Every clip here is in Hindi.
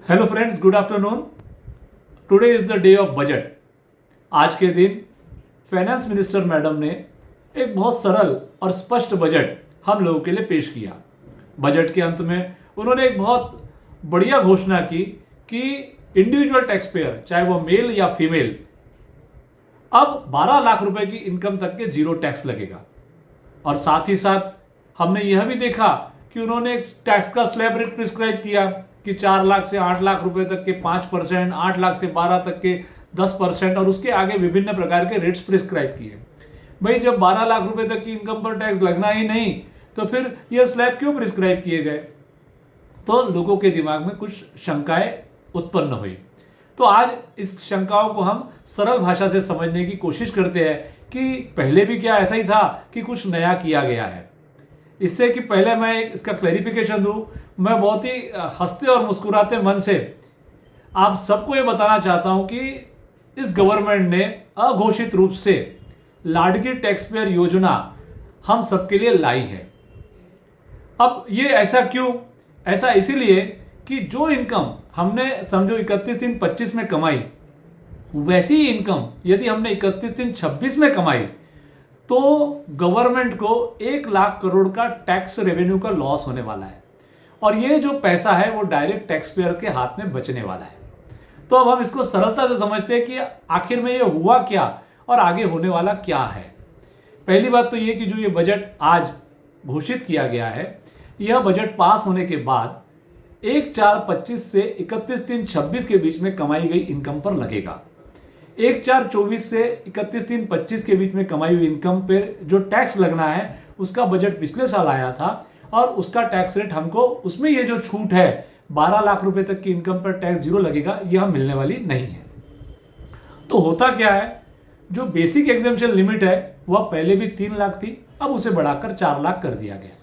Hello friends, good afternoon. Today is the day of budget. आज के दिन फाइनेंस मिनिस्टर मैडम ने एक बहुत सरल और स्पष्ट बजट हम लोगों के लिए पेश किया। बजट के अंत में उन्होंने एक बहुत बढ़िया घोषणा की कि इंडिविजुअल टैक्स पेयर, चाहे वो मेल या फीमेल, अब 12 लाख रुपए की इनकम तक के जीरो टैक्स लगेगा। और साथ ही साथ हमने यह भी देखा कि उन्होंने एक टैक्स का स्लैब रेट प्रिस्क्राइब किया कि 4 लाख से 8 लाख रुपए तक के 5%, 8 लाख से 12 तक के 10% और उसके आगे विभिन्न प्रकार के रेट्स प्रिस्क्राइब किए। भाई, जब 12 लाख रुपए तक की इनकम पर टैक्स लगना ही नहीं तो फिर यह स्लैब क्यों प्रिस्क्राइब किए गए? तो लोगों के दिमाग में कुछ शंकाएं उत्पन्न हुई। तो आज इस शंकाओं को हम सरल भाषा से समझने की कोशिश करते हैं कि पहले भी क्या ऐसा ही था कि कुछ नया किया गया है। इससे कि पहले मैं इसका क्लैरिफिकेशन दूं, मैं बहुत ही हंसते और मुस्कुराते मन से आप सबको ये बताना चाहता हूं कि इस गवर्नमेंट ने अघोषित रूप से लाडली टैक्स पेयर योजना हम सबके लिए लाई है। अब ये ऐसा क्यों? ऐसा इसीलिए कि जो इनकम हमने समझो 31 दिन 25 में कमाई, वैसी ही इनकम यदि हमने 31 दिन 26 में कमाई तो गवर्नमेंट को 1 लाख करोड़ का टैक्स रेवेन्यू का लॉस होने वाला है। और ये जो पैसा है वो डायरेक्ट टैक्स पेयर्स के हाथ में बचने वाला है। तो अब हम इसको सरलता से समझते हैं कि आखिर में ये हुआ क्या और आगे होने वाला क्या है। पहली बात तो ये कि जो ये बजट आज घोषित किया गया है, यह बजट पास होने के बाद 1/4/25 से 31/3/26 के बीच में कमाई गई इनकम पर लगेगा। 1/4/24 से 31/3/25 के बीच में कमाई हुई इनकम पर जो टैक्स लगना है उसका बजट पिछले साल आया था और उसका टैक्स रेट हमको, उसमें ये जो छूट है 12 लाख रुपए तक की इनकम पर टैक्स जीरो लगेगा, यह मिलने वाली नहीं है। तो होता क्या है, जो बेसिक एग्जेम्पशन लिमिट है वह पहले भी 3 लाख थी, अब उसे बढ़ाकर 4 लाख कर दिया गया।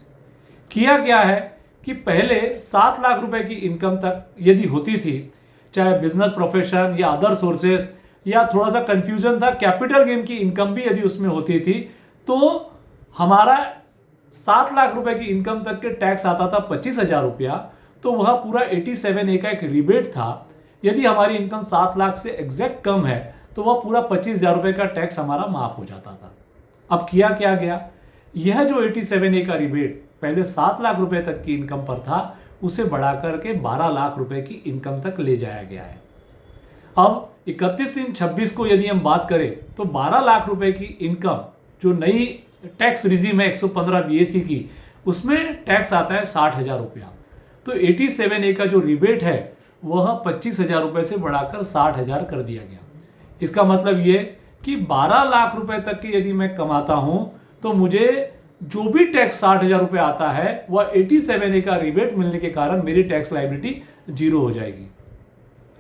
किया क्या है कि पहले 7 लाख रुपए की इनकम तक यदि होती थी, चाहे बिजनेस प्रोफेशन या अदर सोर्सेस, या थोड़ा सा कंफ्यूजन था कैपिटल गेन की इनकम भी यदि उसमें होती थी, तो हमारा 7 लाख रुपए की इनकम तक के टैक्स आता था 25,000 रुपया। तो वह पूरा 87A का एक रिबेट था। यदि हमारी इनकम 7 लाख से एग्जैक्ट कम है तो वह पूरा 25,000 रुपए का टैक्स हमारा माफ हो जाता था। अब किया क्या गया, यह जो 87A का रिबेट पहले 7 लाख रुपए तक की इनकम पर था, उसे बढ़ाकर के 12 लाख रुपए की इनकम तक ले जाया गया है। अब 31/3/26 को यदि हम बात करें तो 12 लाख रुपए की इनकम, जो नई टैक्स रिजीम है 115 BAC की, उसमें टैक्स आता है 60,000 रुपया। तो 87A का जो रिबेट है वह 25,000 रुपए से बढ़ाकर 60,000 कर दिया गया। इसका मतलब ये कि 12 लाख रुपए तक की यदि मैं कमाता हूं तो मुझे जो भी टैक्स 60,000 रुपये आता है वह 87A का रिबेट मिलने के कारण मेरी टैक्स लायबिलिटी जीरो हो जाएगी।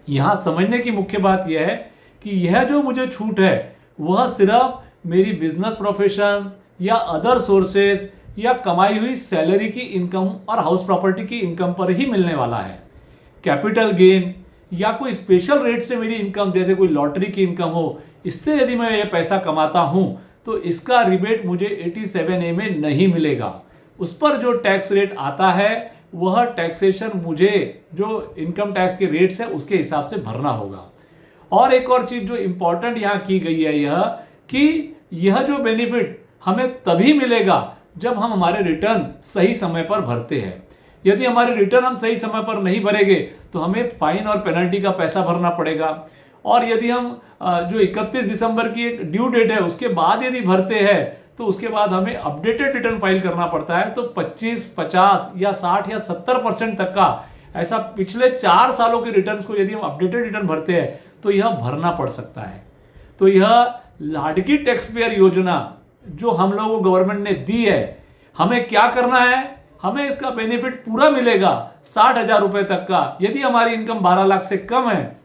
यहां समझने की मुख्य बात यह है कि यह जो मुझे छूट है वह सिर्फ मेरी बिजनेस प्रोफेशन या अदर सोर्सेज या कमाई हुई सैलरी की इनकम और हाउस प्रॉपर्टी की इनकम पर ही मिलने वाला है। कैपिटल गेन या कोई स्पेशल रेट से मेरी इनकम, जैसे कोई लॉटरी की इनकम हो, इससे यदि मैं ये पैसा कमाता हूं तो इसका रिबेट मुझे 87A में नहीं मिलेगा। उस पर जो टैक्स रेट आता है वह टैक्सेशन मुझे जो इनकम टैक्स के रेट्स है उसके हिसाब से भरना होगा। और एक और चीज जो इंपॉर्टेंट यहां की गई है, यह कि यह जो बेनिफिट हमें तभी मिलेगा जब हम हमारे रिटर्न सही समय पर भरते हैं। यदि हमारे रिटर्न हम सही समय पर नहीं भरेंगे तो हमें फाइन और पेनल्टी का पैसा भरना पड़ेगा। और यदि हम जो 31 दिसंबर की एक ड्यू डेट है उसके बाद यदि भरते हैं तो उसके बाद हमें अपडेटेड रिटर्न फाइल करना पड़ता है। तो 25, 50 या 60 या 70% तक का ऐसा पिछले 4 सालों के रिटर्न्स को यदि हम अपडेटेड रिटर्न भरते हैं तो यह भरना पड़ सकता है। तो यह लाडली टैक्स पेयर योजना जो हम लोगों को गवर्नमेंट ने दी है, हमें क्या करना है, हमें इसका बेनिफिट पूरा मिलेगा 60,000 रुपए तक का यदि हमारी इनकम 12 लाख से कम है।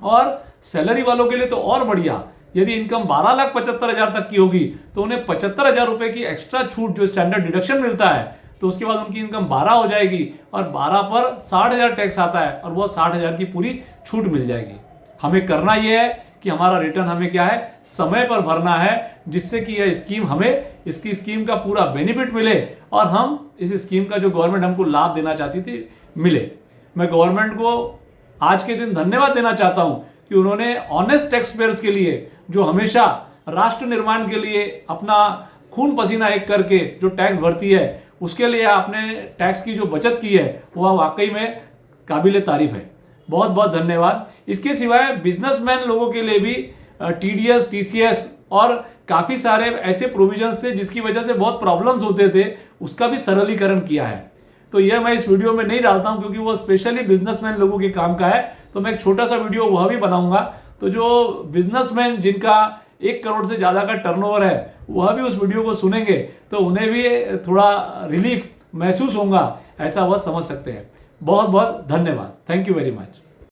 और सैलरी वालों के लिए तो और बढ़िया, यदि इनकम 12,75,000 तक की होगी तो उन्हें 75,000 रुपए की एक्स्ट्रा छूट जो स्टैंडर्ड डिडक्शन मिलता है, तो उसके बाद उनकी इनकम 12 हो जाएगी और 12 पर 60,000 टैक्स आता है और वह 60,000 की पूरी छूट मिल जाएगी। हमें करना यह है कि हमारा रिटर्न हमें क्या है, समय पर भरना है, जिससे कि यह स्कीम हमें, इसकी स्कीम का पूरा बेनिफिट मिले और हम इस स्कीम का जो गवर्नमेंट हमको लाभ देना चाहती थी मिले। मैं गवर्नमेंट को आज के दिन धन्यवाद देना चाहता हूं कि उन्होंने ऑनेस्ट टैक्स पेयर्स के लिए जो हमेशा राष्ट्र निर्माण के लिए अपना खून पसीना एक करके जो टैक्स भरती है उसके लिए आपने टैक्स की जो बचत की है वह वाकई में काबिल तारीफ है। बहुत बहुत धन्यवाद। इसके सिवाय बिजनेसमैन लोगों के लिए भी टीडीएस, टीसीएस और काफ़ी सारे ऐसे प्रोविजंस थे जिसकी वजह से बहुत प्रॉब्लम्स होते थे, उसका भी सरलीकरण किया है। तो यह मैं इस वीडियो में नहीं डालता हूं क्योंकि वो स्पेशली बिजनेसमैन लोगों के काम का है, तो मैं एक छोटा सा वीडियो वह भी बनाऊंगा। तो जो बिजनेसमैन जिनका 1 करोड़ से ज़्यादा का टर्नओवर है वह भी उस वीडियो को सुनेंगे तो उन्हें भी थोड़ा रिलीफ महसूस होगा, ऐसा वह समझ सकते हैं। बहुत बहुत धन्यवाद। Thank you very much.